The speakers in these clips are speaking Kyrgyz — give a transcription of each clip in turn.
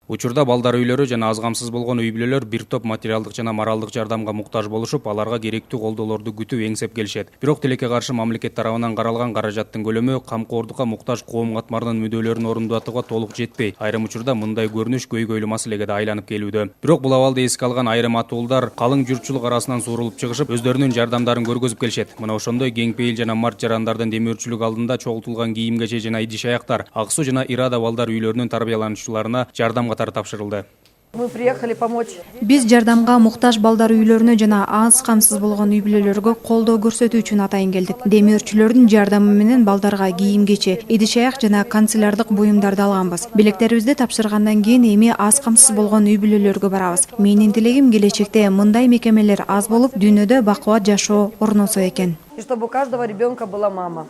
Учурда балдар үйлөрү жана аз камсыз болгон үй бүлөлөр бир топ материалдык жана моралдык жардамга муктаж болушуп, аларга керектүү колдоолорду күтүп эңсеп келишет. Бирок тилекке каршы мамлекет тарабынан каралган каражаттын көлөмү камкордукка муктаж коом катмарынын мүдөлөрүн орундатууга толук жетпей, айрым учурда мындай көрүнүш көйгөйлүү маселеге да айланып келүүдө. Бирок бул абалды эске алган айрым атуулдар калың журтчулук арасынан суурулуп чыгышып, өздөрүнүн жардамдарын көргөзүп келишет. Мына ошондой кең пейил жана март жарандардын демөөрчүлүк алдында чогултулган кийим-кече жана идиш аяктар Ак Суу жана Ирада балдар үйлөрүнүн тарбиялануучуларына жардам катары тапшырылды. Мы приехали помочь. Биз жардамга муктаж балдар үйлөрүнө жана аз камсыз болгон үй бүлөлөргө колдоо көрсөтүү үчүн атайын келдик. Демөөрчүлөрдүн жардамы менен балдарга кийим-кече, идиш-аяк жана канцелярдык буюмдарды алганбыз. Билектерибизди тапшыргандан кийин эми аз камсыз болгон үй бүлөлөргө барабыз. Менин тилегим келечекте мындай мекемелер аз болуп, дүйнөдө бакубат жашоо орносо экен. И чтобы у каждого ребенка была мама.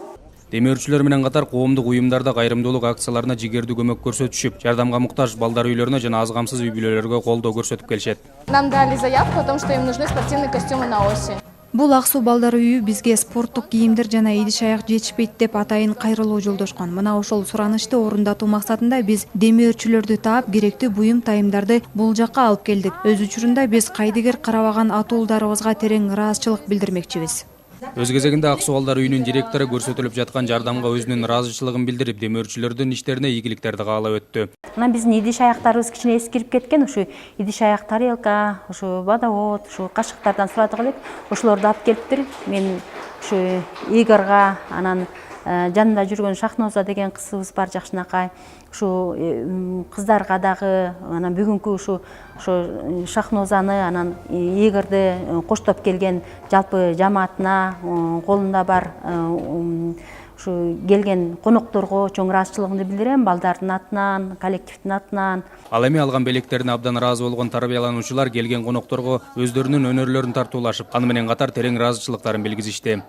Демөөрчүлөр менен катар коомдук уюмдарда кайрымдуулук акцияларына жигердүү көмөк көрсөтүшүп, жардамга муктаж балдар үйлөрүнө жана аз камсыз үй бүлөлөргө колдоо көрсөтүп келишет. Нам дали заявку о том, что им нужны спортивные костюмы на осень. Бул Ак Суу балдар үйү бизге спорттук кийимдер жана идиш-аяк жетишпейт деп атайын кайрылуу жолдошкон. Мына ошол суранычты орундатуу максатында биз демөөрчүлөрдү таап, керектүү буюм тайымдарды бул жакка алып келдик. Өз учурунда биз кайдыгер карабаган атуулдарыбызга терең ыраазычылык билдирмекчибиз. Өз кезегинде Ак Суу балдар үйүнүн директору көрсөтүлүп жаткан жардамга өзүнүн ыраазычылыгын билдирип, демөөрчүлөрдүн иштерине ийгиликтерди каалап өттү. Мына биздин идиш аяктарыбыз кичине эскирип кеткен, ушу идиш аяк тарелка, ушу водовод, ушу кашыктардан сурадык элек, ошолорду алып келиптир. Мен ушу Игорга, анан жанында жүргөн Шахноза деген кызыбыз бар жакшынакай. Ушу кыздарга дагы анан бүгүнкү ушу Шахнозаны анан Игорду коштоп келген жалпы жамаатына, колунда бар ушу келген конокторго чоң ыраазычылыгымды билдирем, балдардын атынан, коллективдин атынан. Ал эми алган белектерине абдан ыраазы болгон тарбиялануучулар келген конокторго өздөрүнүн өнөрлөрүн тартуулашып, аны менен катар терең ыраазычылыктарын билгизишти.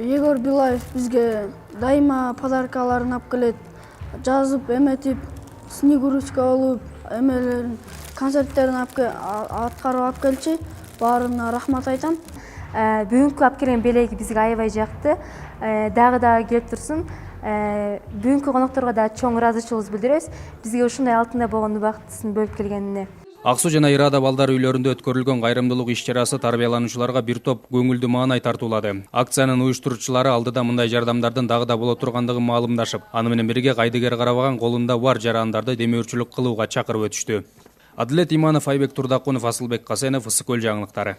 Егор Билаев бизге дайыма подаркаларын алып келет. Жазып, эметип, снегурочка болуп, эмелерин, концерттерин аткарып алып келчи. Баарына рахмат айтам. Бүгүнкү алып келген белеги бизге аябай жакты. Дагы келип турсун. Бүгүнкү конокторго да чоң ыраазычылыгыбызды билдиребиз. Бизге ушундай алтындай болгон убактысын бөлүп келгенине. Ак Суу жана Ирада балдар үйлөрүндө өткөрүлгөн кайрымдуулук иш-чарасы тарбиялануучуларга бир топ көңүлдүү маанай тартуулады. Акциянын уюштуруучулары алдыда мындай жардамдардын дагы да боло тургандыгын маалымдашып, аны менен бирге кайдыгер карабаган колунда бар жарандарды демөөрчүлүк кылууга чакырып өтүштү. Адилет Иманов, Айбек Турдакунов, Асылбек Касенов, Ысык Көл жаңылыктары.